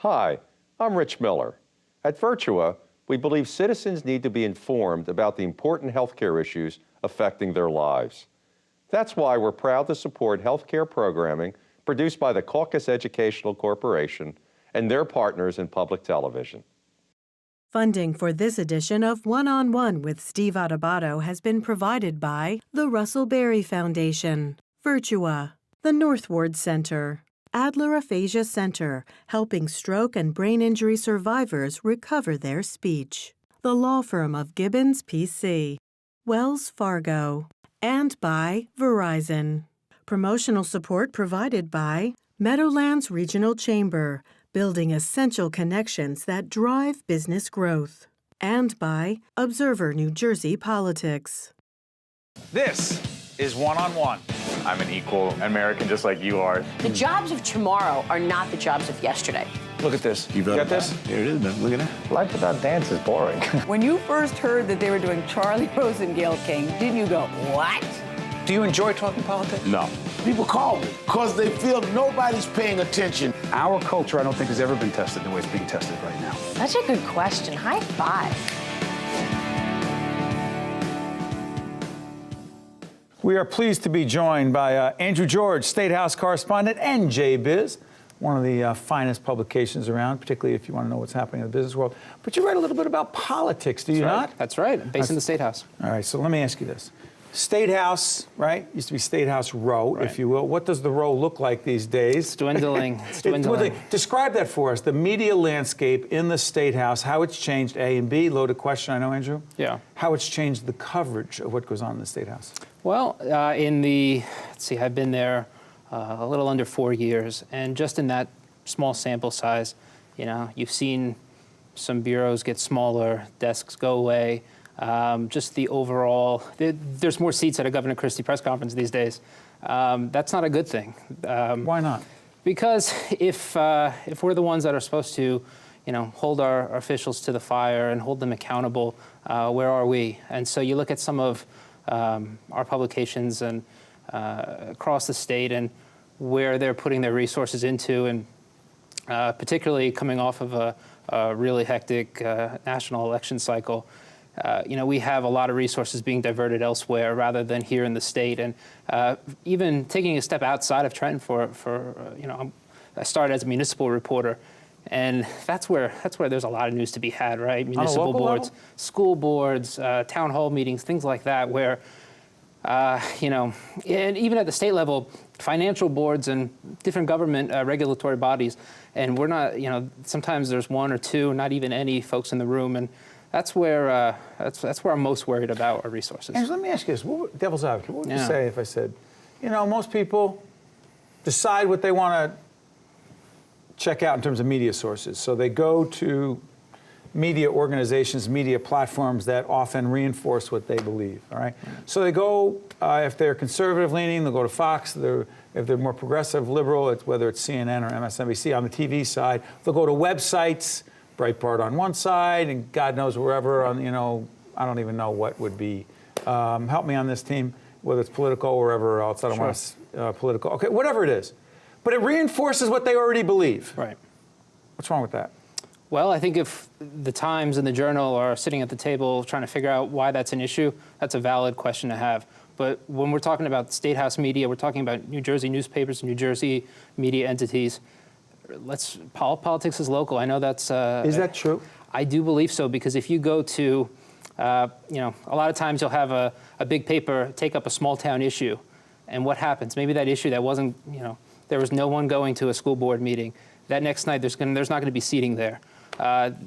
Hi, I'm Rich Miller. At Virtua, we believe citizens need to be informed about the important healthcare issues affecting their lives. That's why we're proud to support healthcare programming produced by the Caucus Educational Corporation and their partners in public television. Funding for this edition of One-on-One with Steve Adubato has been provided by the Russell Berry Foundation, Virtua, the Northward Center, Adler Aphasia Center, helping stroke and brain injury survivors recover their speech, the law firm of GIBBONS PC, Wells Fargo, and by Verizon. Promotional support provided by Meadowlands Regional Chamber, building essential connections that drive business growth, and by Observer New Jersey Politics. This is One-on-One. I'm an equal American just like you are. The jobs of tomorrow are not the jobs of yesterday. Look at this. You got this? Here it is, man. Look at that. Life without dance is boring. When you first heard that they were doing Charlie Rose and Gayle King, didn't you go, what? Do you enjoy talking politics? No. People call me because they feel nobody's paying attention. Our culture, I don't think, has ever been tested the way it's being tested right now. That's a good question. High five. We are pleased to be joined by Andrew George, Statehouse Correspondent, NJBIZ, one of the finest publications around, particularly if you want to know what's happening in the business world. But you write a little bit about politics, do you not? That's right. I'm based in the Statehouse. All right, so let me ask you this. Statehouse, right? Used to be Statehouse Row, Right. if you will. What does the row look like these days? It's dwindling. It's dwindling. Describe that for us, the media landscape in the Statehouse, how it's changed, A, and B, loaded question, I know, Andrew? Yeah. How it's changed the coverage of what goes on in the Statehouse. Well, let's see, I've been there a little under 4 years, and just in that small sample size, you know, you've seen some bureaus get smaller, desks go away. Just the overall, there's more seats at a Governor Christie press conference these days. That's not a good thing. Why not? Because if we're the ones that are supposed to, you know, hold our officials to the fire and hold them accountable, where are we? And so you look at some of our publications and across the state and where they're putting their resources into, and particularly coming off of a really hectic national election cycle. You know, we have a lot of resources being diverted elsewhere rather than here in the state, and even taking a step outside of Trenton you know, I started as a municipal reporter, and that's where there's a lot of news to be had, right? Municipal boards, level? school boards, town hall meetings, things like that, where you know, and even at the state level, financial boards and different government regulatory bodies, and we're not, you know, sometimes there's one or two, not even any folks in the room, and that's where I'm most worried about our resources. Andrew, let me ask you this: devil's advocate, what would you say if I said, you know, most people decide what they want to check out in terms of media sources, so they go to media organizations, media platforms that often reinforce what they believe. All right, so they go if they're conservative leaning, they'll go to Fox. If they're more progressive, liberal, whether it's CNN or MSNBC. On the TV side, they'll go to websites. Breitbart on one side, and God knows wherever on, you know, I don't even know what would be. Help me on this team, whether it's political or wherever else. I don't want to political. Okay, whatever it is, but it reinforces what they already believe. Right. What's wrong with that? Well, I think if the Times and the Journal are sitting at the table trying to figure out why that's an issue, that's a valid question to have. But when we're talking about Statehouse media, we're talking about New Jersey newspapers, New Jersey media entities. Politics is local. I know that's... is that true? I do believe so, because if you go to, you know, a lot of times you'll have a big paper take up a small town issue, and what happens? Maybe that issue that wasn't, you know, there was no one going to a school board meeting. That next night there's not going to be seating there.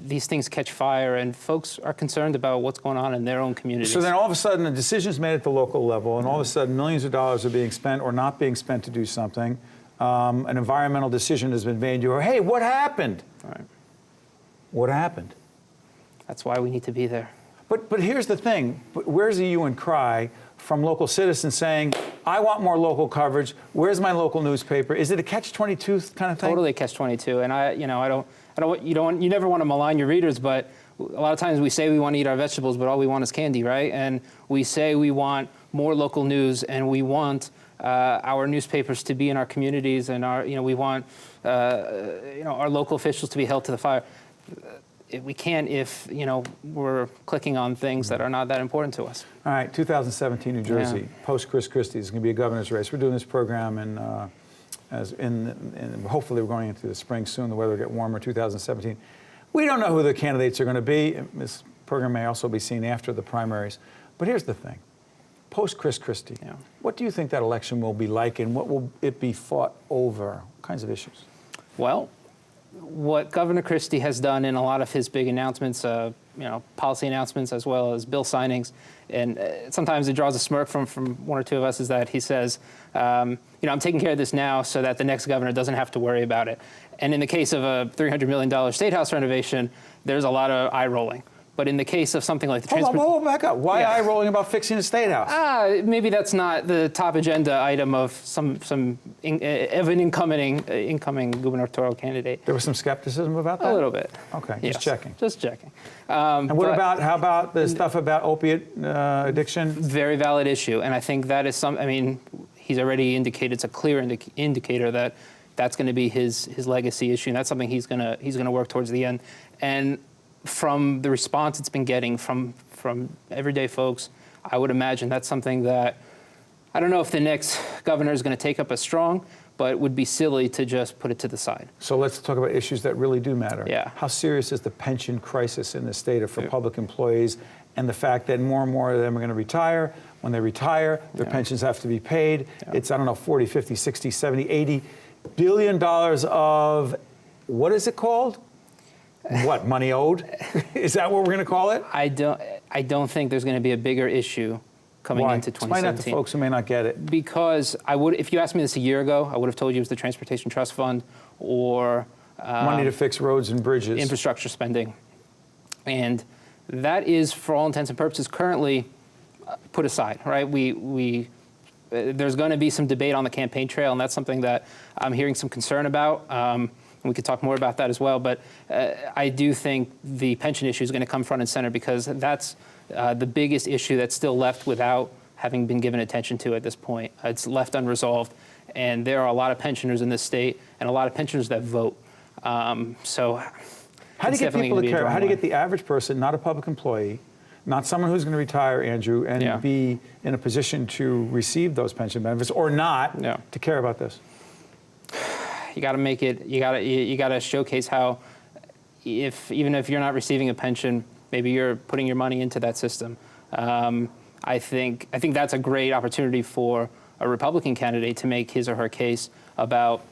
These things catch fire, and folks are concerned about what's going on in their own communities. So then all of a sudden a decision's made at the local level, and all of a sudden millions of dollars are being spent or not being spent to do something. An environmental decision has been made. You go, hey, what happened? Right. What happened? That's why we need to be there. But here's the thing. Where's the hue and cry from local citizens saying, I want more local coverage. Where's my local newspaper? Is it a catch-22 kind of thing? Totally catch-22. And you never want to malign your readers, but a lot of times we say we want to eat our vegetables, but all we want is candy, right? And we say we want more local news, and we want our newspapers to be in our communities, and we want our local officials to be held to the fire. We can't if we're clicking on things that are not that important to us. All right, 2017 New Jersey, post Chris Christie is going to be a governor's race. We're doing this program and hopefully we're going into the spring soon. The weather will get warmer. 2017. We don't know who the candidates are going to be. This program may also be seen after the primaries. But here's the thing: post Chris Christie, what do you think that election will be like, and what will it be fought over? What kinds of issues? Well, what Governor Christie has done in a lot of his big announcements, policy announcements as well as bill signings, and sometimes it draws a smirk from one or two of us, is that he says, I'm taking care of this now so that the next governor doesn't have to worry about it. And in the case of a $300 million State House renovation, there's a lot of eye rolling. But in the case of something like the Hold on, back up. Why eye rolling about fixing the State House? Maybe that's not the top agenda item of of an incoming gubernatorial candidate. There was some skepticism about that? A little bit. Okay, yes. just checking. Just checking. And how about the stuff about opiate addiction? Very valid issue, and I think that is he's already indicated, it's a clear indicator that that's going to be his legacy issue, and that's something he's going to work towards the end. And from the response it's been getting from everyday folks, I would imagine that's something that, I don't know if the next governor is going to take up as strong, but it would be silly to just put it to the side. So let's talk about issues that really do matter. Yeah. How serious is the pension crisis in the state for public employees, and the fact that more and more of them are going to retire? When they retire, their pensions have to be paid. It's, 40, 50, 60, 70, 80 billion dollars of, what is it called? What, money owed? Is that what we're going to call it? I don't think there's going to be a bigger issue coming into 2017. Explain that to folks who may not get it. Because if you asked me this a year ago, I would have told you it was the Transportation Trust Fund or money to fix roads and bridges, infrastructure spending, and that is, for all intents and purposes, currently put aside. Right? There's going to be some debate on the campaign trail, and that's something that I'm hearing some concern about. And we could talk more about that as well, but I do think the pension issue is going to come front and center, because that's the biggest issue that's still left without having been given attention to at this point. It's left unresolved, and there are a lot of pensioners in this state and a lot of pensioners that vote. So how do you get people to care? How do you get the average person, not a public employee, not someone who's going to retire, Andrew, and be in a position to receive those pension benefits or not, to care about this? You got to make it. You got to showcase how, even if you're not receiving a pension, maybe you're putting your money into that system. I think that's a great opportunity for a Republican candidate to make his or her case about,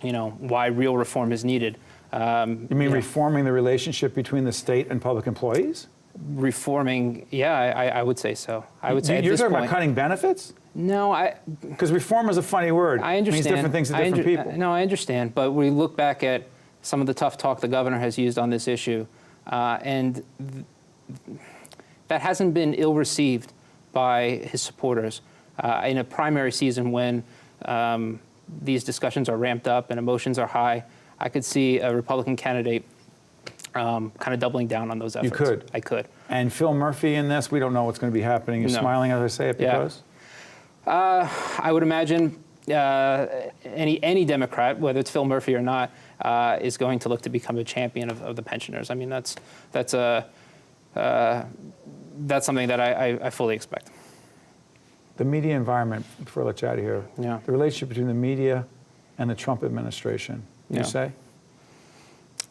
why real reform is needed. You mean reforming the relationship between the state and public employees? Reforming, I would say so. I would say you're talking about cutting benefits? No, because reform is a funny word. I understand. It means different things to different people. No, I understand. But we look back at some of the tough talk the governor has used on this issue, and that hasn't been ill-received by his supporters. In a primary season when these discussions are ramped up and emotions are high, I could see a Republican candidate kind of doubling down on those efforts. You could? I could. And Phil Murphy in this, we don't know what's going to be happening. You're smiling as I say it because? I would imagine any Democrat, whether it's Phil Murphy or not, is going to look to become a champion of the pensioners. I mean, that's something that I fully expect. The media environment, before I let you out of here, the relationship between the media and the Trump administration, you say?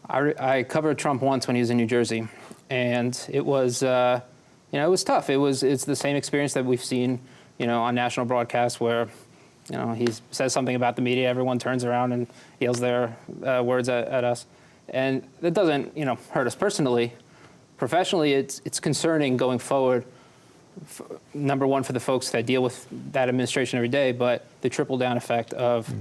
I covered Trump once when he was in New Jersey, and it was, it was tough. It's the same experience that we've seen, on national broadcasts where, he says something about the media, everyone turns around and yells their words at us, and that doesn't, hurt us personally. Professionally, it's concerning going forward. Number one, for the folks that deal with that administration every day, but the trickle-down effect of,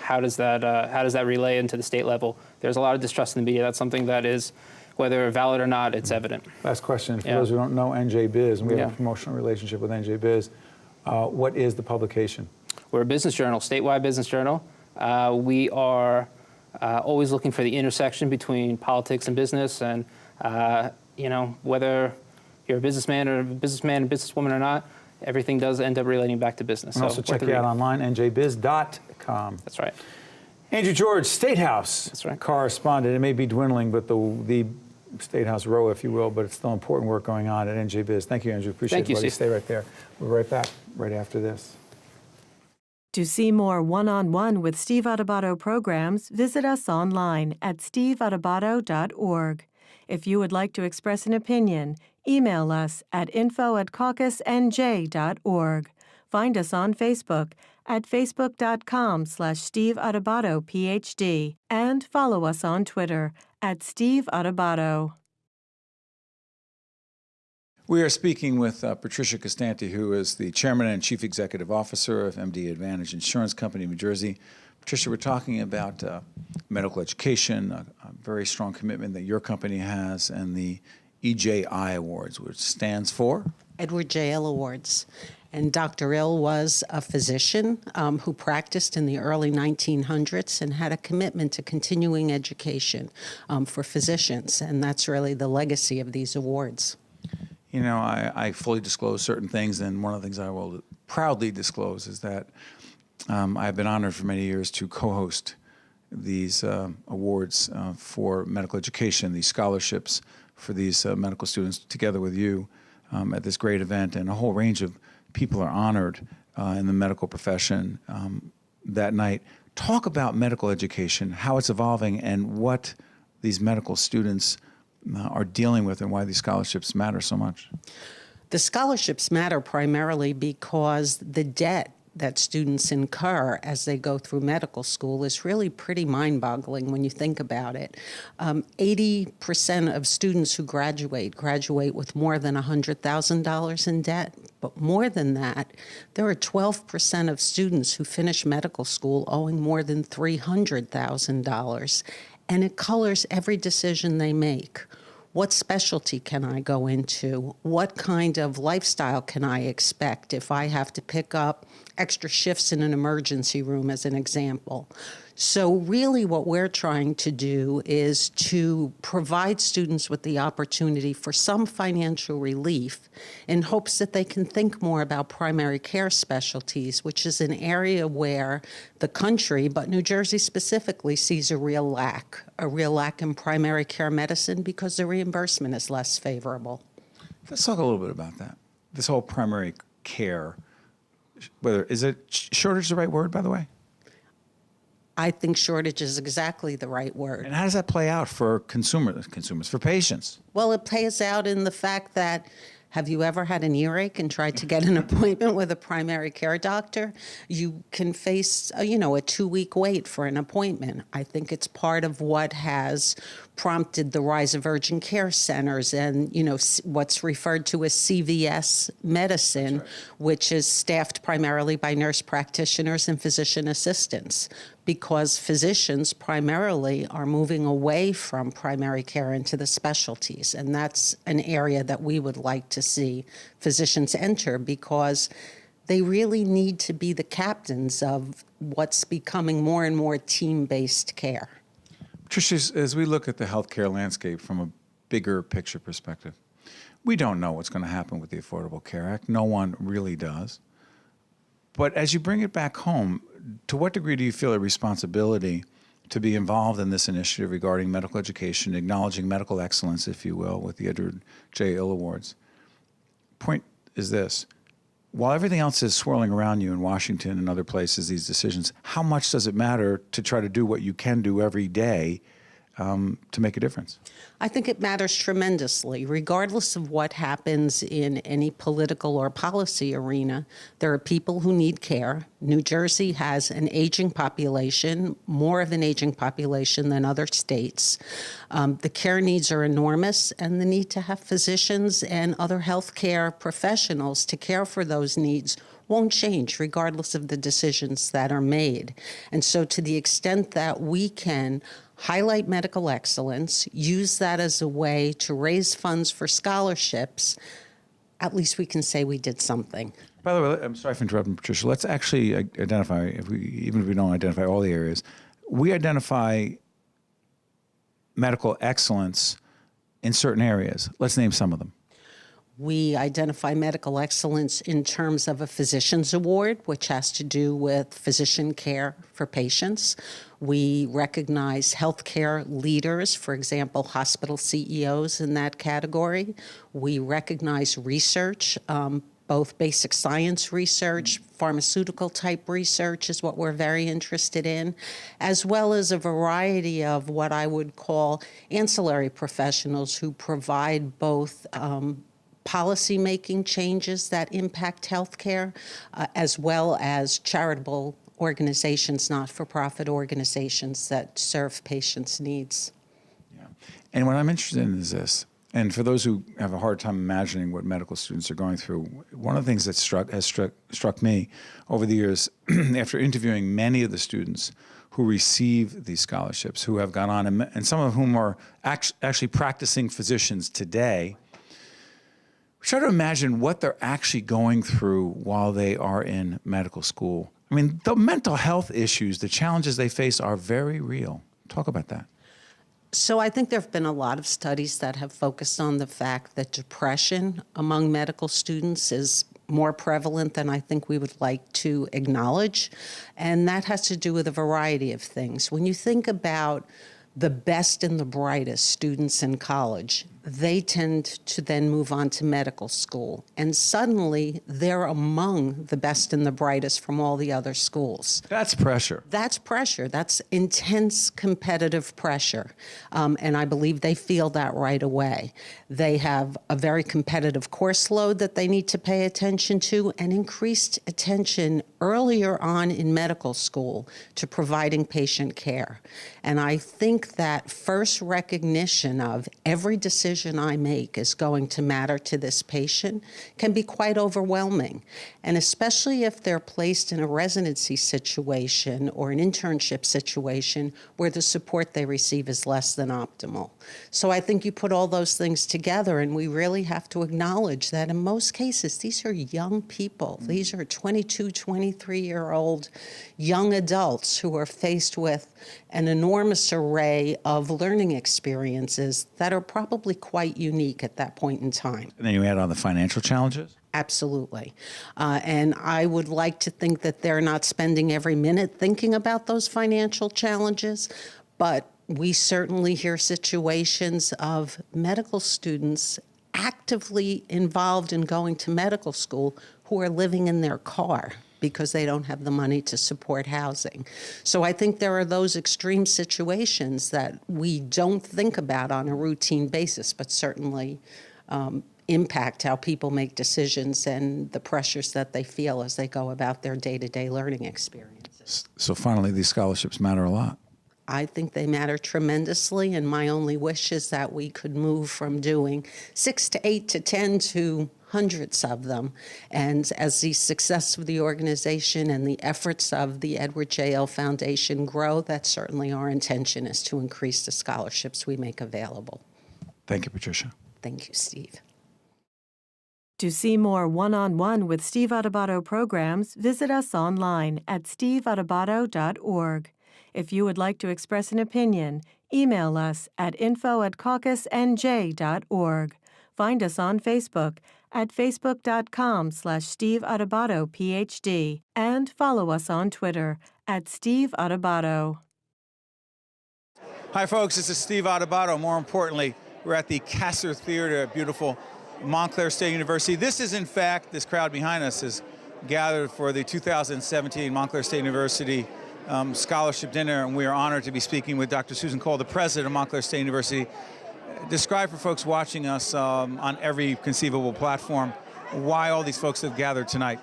how does that relay into the state level? There's a lot of distrust in the media. That's something that is, whether valid or not, it's evident. Last question. For those who don't know NJBIZ, and we have a promotional relationship with NJBIZ, what is the publication? We're a business journal, statewide business journal. We are always looking for the intersection between politics and business, and whether you're a businessman and businesswoman or not, everything does end up relating back to business. And also check you out online, njbiz.com. That's right. Andrew George, Statehouse That's right. Correspondent. It may be dwindling, but the Statehouse row, if you will, but it's still important work going on at NJBIZ. Thank you, Andrew. Appreciate it, buddy. Steve. Stay right there. We'll be right back right after this. To see more one-on-one with Steve Adubato programs, visit us online at steveadubato.org. If you would like to express an opinion, email us at info@caucusnj.org. Find us on Facebook at facebook.com/Steve Adubato PhD and follow us on Twitter at Steve Adubato. We are speaking with Patricia Costante, who is the Chairman and Chief Executive Officer of MDAdvantage Insurance Company of New Jersey. Patricia, we're talking about medical education, a very strong commitment that your company has, and the EJI Awards, which stands for? Edward J. Ill Awards. And Dr. Ill was a physician who practiced in the early 1900s and had a commitment to continuing education for physicians. And that's really the legacy of these awards. You know, I fully disclose certain things, and one of the things I will proudly disclose is that I've been honored for many years to co-host these awards for medical education, these scholarships for these medical students, together with you at this great event, and a whole range of people are honored in the medical profession that night. Talk about medical education, how it's evolving, and what these medical students are dealing with, and why these scholarships matter so much. The scholarships matter primarily because the debt that students incur as they go through medical school is really pretty mind-boggling when you think about it. 80% of students who graduate with more than $100,000 in debt. But more than that, there are 12% of students who finish medical school owing more than $300,000. And it colors every decision they make. What specialty can I go into? What kind of lifestyle can I expect if I have to pick up extra shifts in an emergency room, as an example? So really what we're trying to do is to provide students with the opportunity for some financial relief in hopes that they can think more about primary care specialties, which is an area where the country, but New Jersey specifically, sees a real lack in primary care medicine because the reimbursement is less favorable. Let's talk a little bit about that. This whole primary care, is it shortage the right word, by the way? I think shortage is exactly the right word. And how does that play out for consumers, for patients? Well, it plays out in the fact that, have you ever had an earache and tried to get an appointment with a primary care doctor? You can face, a 2-week wait for an appointment. I think it's part of what has prompted the rise of urgent care centers and, what's referred to as CVS medicine, which is staffed primarily by nurse practitioners and physician assistants, because physicians primarily are moving away from primary care into the specialties. And that's an area that we would like to see physicians enter, because they really need to be the captains of what's becoming more and more team-based care. Patricia, as we look at the healthcare landscape from a bigger picture perspective, we don't know what's going to happen with the Affordable Care Act. No one really does. But as you bring it back home, to what degree do you feel a responsibility to be involved in this initiative regarding medical education, acknowledging medical excellence, if you will, with the Edward J. Ill Awards? Point is this. While everything else is swirling around you in Washington and other places, these decisions, how much does it matter to try to do what you can do every day to make a difference? I think it matters tremendously. Regardless of what happens in any political or policy arena, there are people who need care. New Jersey has an aging population, more of an aging population than other states. The care needs are enormous, and the need to have physicians and other healthcare professionals to care for those needs won't change regardless of the decisions that are made. And so to the extent that we can highlight medical excellence, use that as a way to raise funds for scholarships, at least we can say we did something. By the way, I'm sorry for interrupting, Patricia. Let's actually identify, even if we don't identify all the areas, we identify medical excellence in certain areas. Let's name some of them. We identify medical excellence in terms of a physician's award, which has to do with physician care for patients. We recognize healthcare leaders, for example, hospital CEOs in that category. We recognize research, both basic science research, pharmaceutical type research is what we're very interested in, as well as a variety of what I would call ancillary professionals who provide both policy-making changes that impact healthcare, as well as charitable organizations, not-for-profit organizations that serve patients' needs. Yeah. And what I'm interested in is this, and for those who have a hard time imagining what medical students are going through, one of the things that has struck me over the years, after interviewing many of the students who receive these scholarships, who have gone on, and some of whom are actually practicing physicians today, try to imagine what they're actually going through while they are in medical school. I mean, the mental health issues, the challenges they face are very real. Talk about that. So I think there have been a lot of studies that have focused on the fact that depression among medical students is more prevalent than I think we would like to acknowledge. And that has to do with a variety of things. When you think about the best and the brightest students in college, they tend to then move on to medical school. And suddenly, they're among the best and the brightest from all the other schools. That's pressure. That's pressure. That's intense competitive pressure. And I believe they feel that right away. They have a very competitive course load that they need to pay attention to, and increased attention earlier on in medical school to providing patient care. And I think that first recognition of every decision I make is going to matter to this patient can be quite overwhelming. And especially if they're placed in a residency situation or an internship situation where the support they receive is less than optimal. So I think you put all those things together, and we really have to acknowledge that in most cases, these are young people. These are 22, 23-year-old young adults who are faced with an enormous array of learning experiences that are probably quite unique at that point in time. And then you add on the financial challenges? Absolutely. And I would like to think that they're not spending every minute thinking about those financial challenges, but we certainly hear situations of medical students actively involved in going to medical school who are living in their car because they don't have the money to support housing. So I think there are those extreme situations that we don't think about on a routine basis, but certainly impact how people make decisions and the pressures that they feel as they go about their day-to-day learning experiences. So finally, these scholarships matter a lot. I think they matter tremendously, and my only wish is that we could move from doing 6 to 8 to 10 to hundreds of them. And as the success of the organization and the efforts of the Edward J. L. Foundation grow, that's certainly our intention, is to increase the scholarships we make available. Thank you, Patricia. Thank you, Steve. To see more one-on-one with Steve Adubato programs, visit us online at steveadubato.org. If you would like to express an opinion, email us at info@caucusnj.org. Find us on Facebook at facebook.com/Steve Adubato PhD, and follow us on Twitter at Steve Adubato. Hi, folks. This is Steve Adubato. More importantly, we're at the Kasser Theater at beautiful Montclair State University. This is, in fact, this crowd behind us is gathered for the 2017 Montclair State University Scholarship Dinner, and we are honored to be speaking with Dr. Susan Cole, the president of Montclair State University. Describe for folks watching us on every conceivable platform why all these folks have gathered tonight.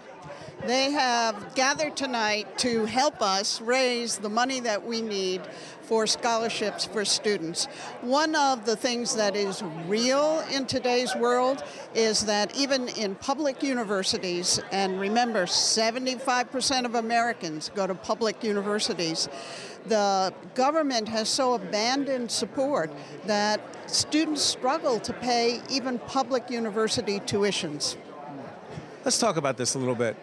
They have gathered tonight to help us raise the money that we need for scholarships for students. One of the things that is real in today's world is that even in public universities, and remember, 75% of Americans go to public universities, the government has so abandoned support that students struggle to pay even public university tuitions. Let's talk about this a little bit.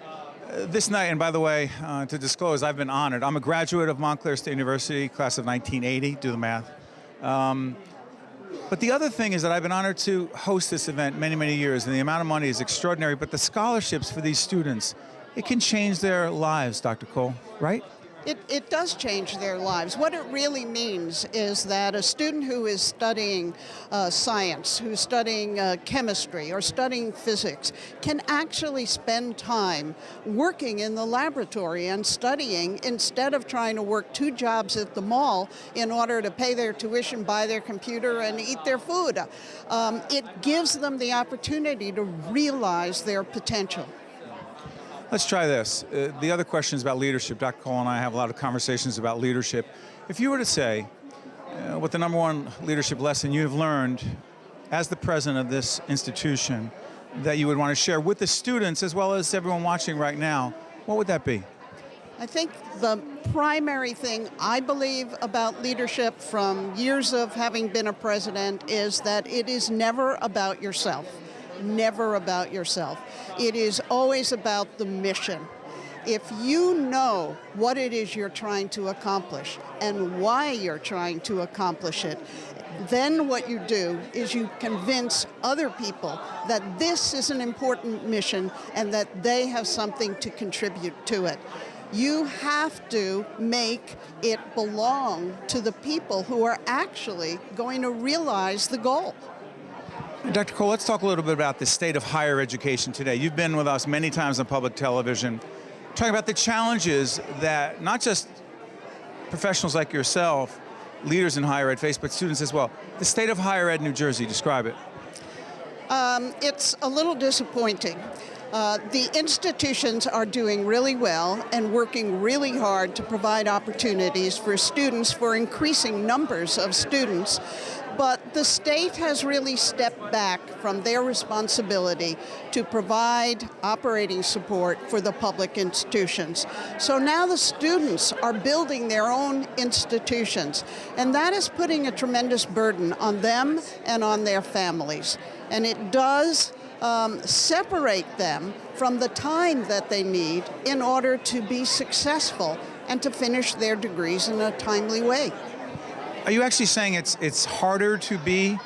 This night, and by the way, to disclose, I've been honored. I'm a graduate of Montclair State University, class of 1980, do the math. But the other thing is that I've been honored to host this event many, many years, and the amount of money is extraordinary, but the scholarships for these students, it can change their lives, Dr. Cole, right? It does change their lives. What it really means is that a student who is studying science, who's studying chemistry or studying physics, can actually spend time working in the laboratory and studying instead of trying to work 2 jobs at the mall in order to pay their tuition, buy their computer, and eat their food. It gives them the opportunity to realize their potential. Let's try this. The other question is about leadership. Dr. Cole and I have a lot of conversations about leadership. If you were to say what the #1 leadership lesson you have learned as the president of this institution that you would want to share with the students as well as everyone watching right now, what would that be? I think the primary thing I believe about leadership from years of having been a president is that it is never about yourself. Never about yourself. It is always about the mission. If you know what it is you're trying to accomplish and why you're trying to accomplish it, then what you do is you convince other people that this is an important mission and that they have something to contribute to it. You have to make it belong to the people who are actually going to realize the goal. Dr. Cole, let's talk a little bit about the state of higher education today. You've been with us many times on public television, talking about the challenges that not just professionals like yourself, leaders in higher ed face, but students as well. The state of higher ed in New Jersey, describe it. It's a little disappointing. The institutions are doing really well and working really hard to provide opportunities for students, for increasing numbers of students. But the state has really stepped back from their responsibility to provide operating support for the public institutions. So now the students are building their own institutions, and that is putting a tremendous burden on them and on their families. And it does separate them from the time that they need in order to be successful and to finish their degrees in a timely way. Are you actually saying it's harder to be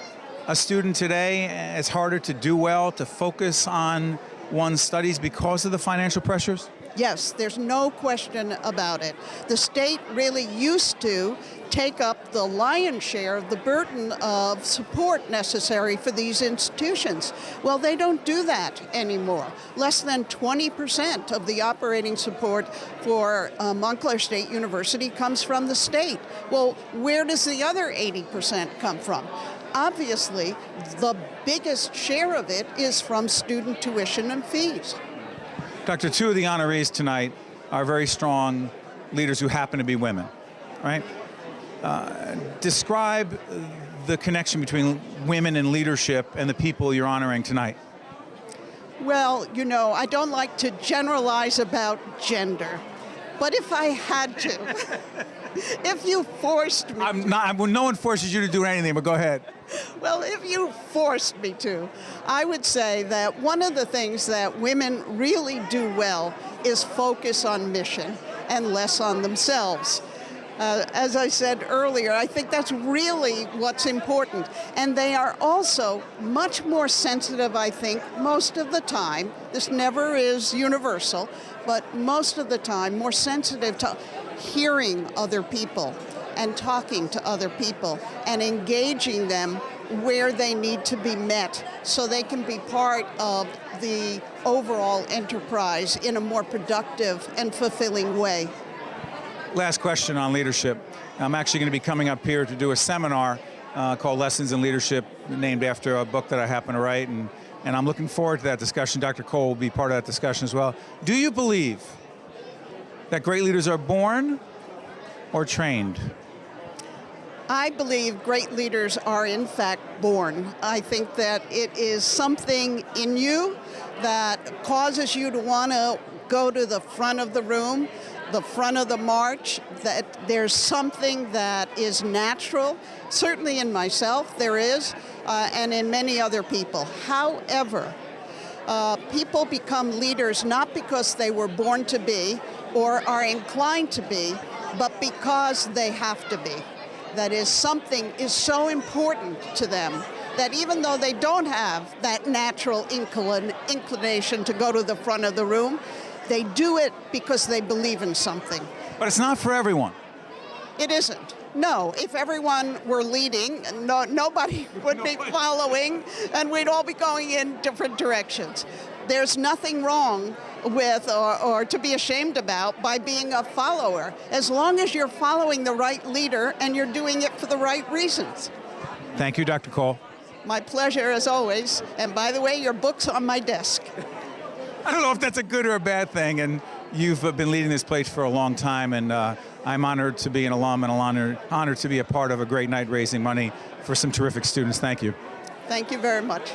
a student today? It's harder to do well, to focus on one's studies because of the financial pressures? Yes, there's no question about it. The state really used to take up the lion's share of the burden of support necessary for these institutions. Well, they don't do that anymore. Less than 20% of the operating support for Montclair State University comes from the state. Well, where does the other 80% come from? Obviously, the biggest share of it is from student tuition and fees. Doctor, 2 of the honorees tonight are very strong leaders who happen to be women, right? Describe the connection between women in leadership and the people you're honoring tonight. Well, you know, I don't like to generalize about gender, but if I had to, if you forced me no one forces you to do anything, but go ahead. Well, if you forced me to, I would say that one of the things that women really do well is focus on mission and less on themselves. As I said earlier, I think that's really what's important. And they are also much more sensitive, I think, most of the time. This never is universal, but most of the time more sensitive to hearing other people and talking to other people and engaging them where they need to be met so they can be part of the overall enterprise in a more productive and fulfilling way. Last question on leadership. I'm actually going to be coming up here to do a seminar called Lessons in Leadership, named after a book that I happen to write, and I'm looking forward to that discussion. Dr. Cole will be part of that discussion as well. Do you believe that great leaders are born or trained? I believe great leaders are in fact born. I think that it is something in you that causes you to want to go to the front of the room, the front of the march, that there's something that is natural. Certainly in myself there is, and in many other people. However, people become leaders not because they were born to be or are inclined to be, but because they have to be. that is something is so important to them that even though they don't have that natural inclination to go to the front of the room, they do it because they believe in something. But it's not for everyone. It isn't. No, if everyone were leading, nobody would be following, and we'd all be going in different directions. There's nothing wrong with or to be ashamed about by being a follower, as long as you're following the right leader and you're doing it for the right reasons. Thank you, Dr. Cole. My pleasure, as always. And by the way, your book's on my desk. I don't know if that's a good or a bad thing, and you've been leading this place for a long time, and I'm honored to be an alum and honored to be a part of a great night raising money for some terrific students. Thank you. Thank you very much.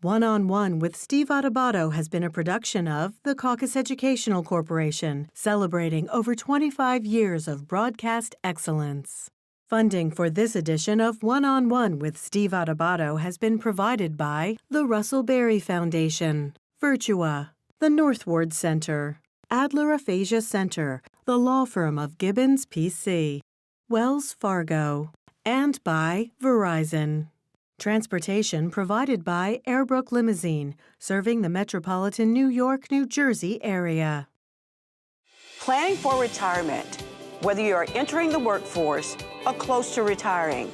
One-on-One with Steve Adubato has been a production of the Caucus Educational Corporation, celebrating over 25 years of broadcast excellence. Funding for this edition of One-on-One with Steve Adubato has been provided by the Russell Berry Foundation, Virtua, the Northward Center, Adler Aphasia Center, the law firm of GIBBONS, P.C., Wells Fargo, and by Verizon. Transportation provided by Airbrook Limousine, serving the metropolitan New York, New Jersey area. Planning for retirement, whether you are entering the workforce or close to retiring,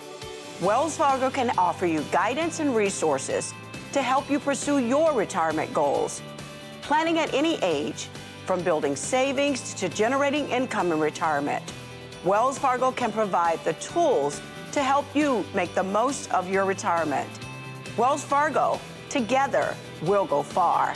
Wells Fargo can offer you guidance and resources to help you pursue your retirement goals. Planning at any age, from building savings to generating income in retirement, Wells Fargo can provide the tools to help you make the most of your retirement. Wells Fargo, together we'll go far.